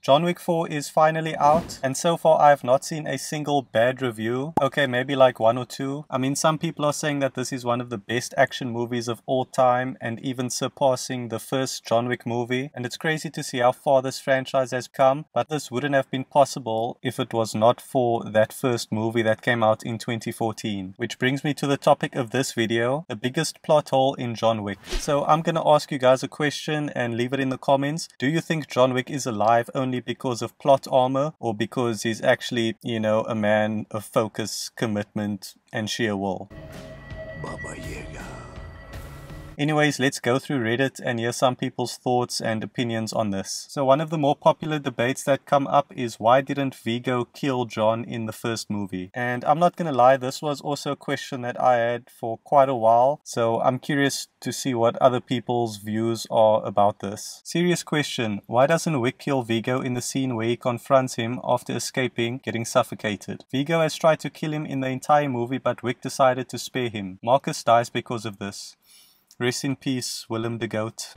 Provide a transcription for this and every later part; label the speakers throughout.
Speaker 1: John Wick 4 is finally out, and so far I have not seen a single bad review. Okay, maybe like one or two. I mean, some people are saying that this is one of the best action movies of all time and even surpassing the first John Wick movie. And it's crazy to see how far this franchise has come, but this wouldn't have been possible if it was not for that first movie that came out in 2014. Which brings me to the topic of this video, the biggest plot hole in John Wick. So I'm gonna ask you guys a question and leave it in the comments. Do you think John Wick is alive only because of plot armor, or because he's actually, you know, a man of focus, commitment, and sheer will? Baba Yaga. Anyways, let's go through Reddit and hear some people's thoughts and opinions on this. So one of the more popular debates that come up is, why didn't Viggo kill John in the first movie? And I'm not gonna lie, this was also a question that I had for quite a while, so I'm curious to see what other people's views are about this. Serious question, why doesn't Wick kill Viggo in the scene where he confronts him after escaping getting suffocated? Viggo has tried to kill him in the entire movie, but Wick decided to spare him. Marcus dies because of this. Rest in peace, Willem the Goat.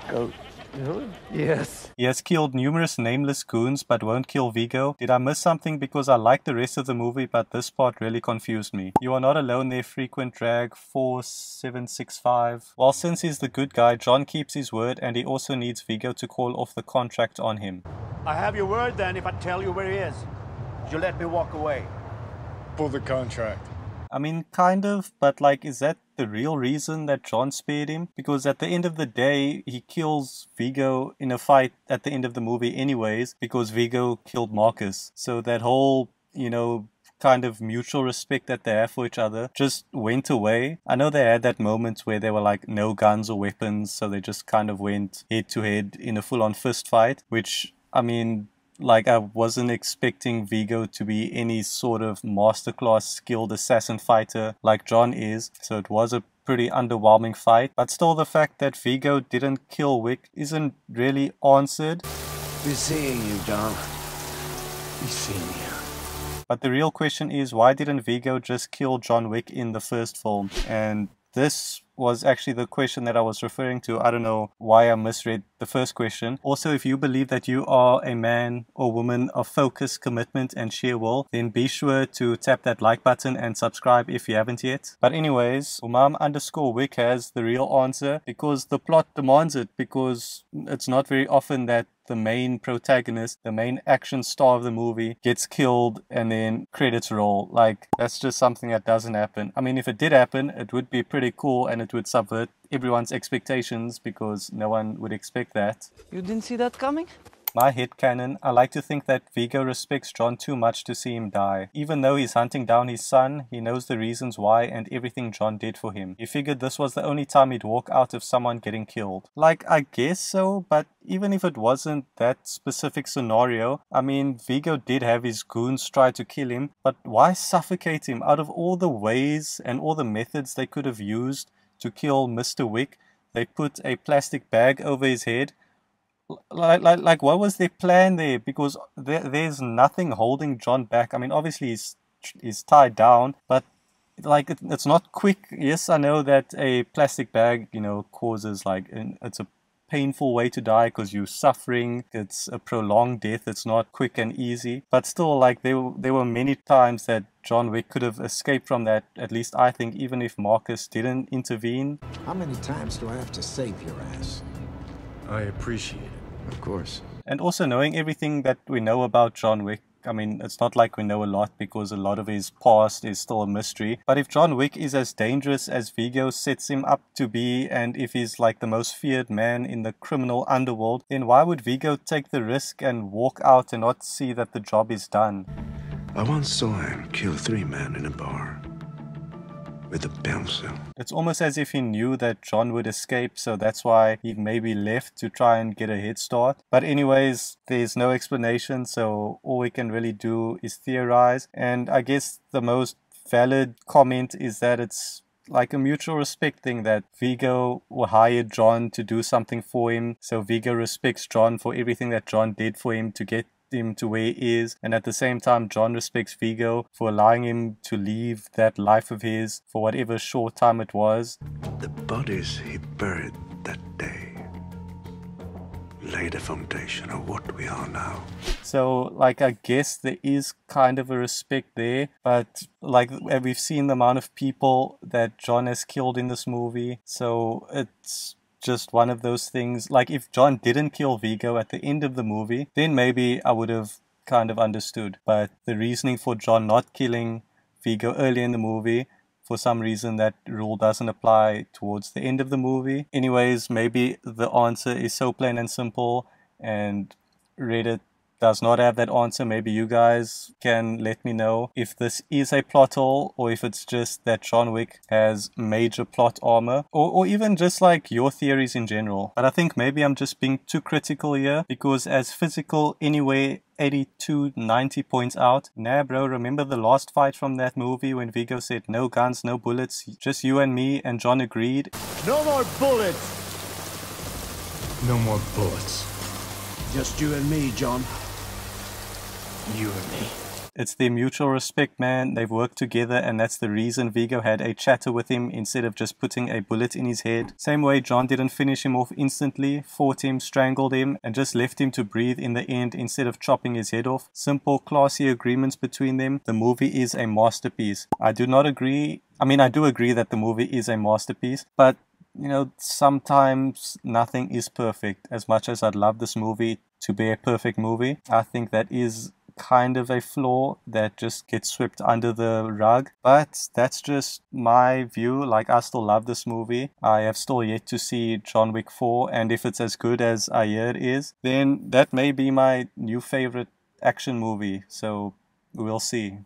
Speaker 2: Goat? Really? Yes.
Speaker 1: He has killed numerous nameless goons but won't kill Viggo. Did I miss something? Because I like the rest of the movie, but this part really confused me. You are not alone there, frequent drag 4765. Well, since he's the good guy, John keeps his word, and he also needs Viggo to call off the contract on him.
Speaker 3: I have your word then if I tell you where he is. You let me walk away.
Speaker 4: Pull the contract.
Speaker 1: I mean, kind of, but like, is that the real reason that John spared him? Because at the end of the day, he kills Viggo in a fight at the end of the movie anyways, because Viggo killed Marcus. So that whole, you know, kind of mutual respect that they have for each other just went away. I know they had that moment where they were like no guns or weapons, so they just kind of went head to head in a full-on fist fight, which, I mean, like, I wasn't expecting Viggo to be any sort of masterclass skilled assassin fighter like John is, so it was a pretty underwhelming fight. But still, the fact that Viggo didn't kill Wick isn't really answered.
Speaker 2: We're seeing you, John. We're seeing you.
Speaker 1: But the real question is, why didn't Viggo just kill John Wick in the first film? And this was actually the question that I was referring to. I don't know why I misread the first question. Also, if you believe that you are a man or woman of focus, commitment, and sheer will, then be sure to tap that like button and subscribe if you haven't yet. But anyways, Umam_Wick has the real answer, because the plot demands it, because it's not very often that the main protagonist, the main action star of the movie, gets killed and then credits roll. Like, that's just something that doesn't happen. I mean, if it did happen, it would be pretty cool and it would subvert everyone's expectations, because no one would expect that.
Speaker 2: You didn't see that coming?
Speaker 1: My headcanon, I like to think that Viggo respects John too much to see him die. Even though he's hunting down his son, he knows the reasons why and everything John did for him. He figured this was the only time he'd walk out of someone getting killed. Like, I guess so, but even if it wasn't that specific scenario, I mean, Viggo did have his goons try to kill him, but why suffocate him? Out of all the ways and all the methods they could have used to kill Mr. Wick, they put a plastic bag over his head. Like, what was their plan there? Because there's nothing holding John back. I mean, obviously he's tied down, but like, it's not quick. Yes, I know that a plastic bag, you know, causes, like, it's a painful way to die because you're suffering. It's a prolonged death. It's not quick and easy. But still, like, there were many times that John Wick could have escaped from that, at least I think, even if Marcus didn't intervene.
Speaker 5: How many times do I have to save your ass?
Speaker 4: I appreciate it.
Speaker 5: Of course.
Speaker 1: And also, knowing everything that we know about John Wick, I mean, it's not like we know a lot, because a lot of his past is still a mystery. But if John Wick is as dangerous as Viggo sets him up to be, and if he's like the most feared man in the criminal underworld, then why would Viggo take the risk and walk out and not see that the job is done?
Speaker 5: I once saw him kill 3 men in a bar with a pencil.
Speaker 1: It's almost as if he knew that John would escape, so that's why he maybe left to try and get a head start. But anyways, there's no explanation, so all we can really do is theorize. And I guess the most valid comment is that it's like a mutual respect thing, that Viggo hired John to do something for him, so Viggo respects John for everything that John did for him to get him to where he is, and at the same time John respects Viggo for allowing him to leave that life of his for whatever short time it was.
Speaker 5: The bodies he buried that day lay the foundation of what we are now.
Speaker 1: So, like, I guess there is kind of a respect there, but like we've seen the amount of people that John has killed in this movie, so it's just one of those things. Like, if John didn't kill Vigo at the end of the movie, then maybe I would have kind of understood. But the reasoning for John not killing Vigo early in the movie, for some reason that rule doesn't apply towards the end of the movie. Anyways, maybe the answer is so plain and simple and Reddit does not have that answer. Maybe you guys can let me know if this is a plot hole or if it's just that John Wick has major plot armor, or even just like your theories in general. But I think maybe I'm just being too critical here, because as Physical Anyway 8290 points out, nah bro, remember the last fight from that movie when Vigo said no guns, no bullets, just you and me, and John agreed?
Speaker 3: No more bullets!
Speaker 4: No more bullets.
Speaker 2: Just you and me, John.
Speaker 4: You and me.
Speaker 1: It's their mutual respect, man. They've worked together, and that's the reason Vigo had a chatter with him instead of just putting a bullet in his head. Same way John didn't finish him off instantly, fought him, strangled him, and just left him to breathe in the end instead of chopping his head off. Simple, classy agreements between them. The movie is a masterpiece. I do agree that the movie is a masterpiece, but you know, sometimes nothing is perfect. As much as I'd love this movie to be a perfect movie, I think that is kind of a flaw that just gets swept under the rug. But that's just my view. Like, I still love this movie. I have still yet to see John Wick 4, and if it's as good as I hear it is, then that may be my new favorite action movie. So we'll see.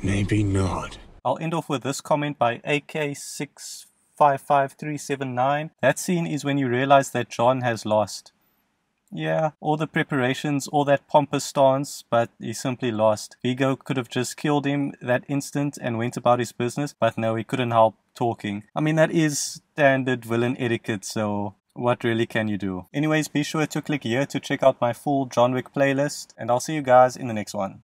Speaker 4: Maybe not.
Speaker 1: I'll end off with this comment by AK655379. That scene is when you realize that John has lost. Yeah, all the preparations, all that pompous stance, but he simply lost. Vigo could have just killed him that instant and went about his business, but no, he couldn't help talking. I mean, that is standard villain etiquette, so what really can you do? Anyways, be sure to click here to check out my full John Wick playlist, and I'll see you guys in the next one.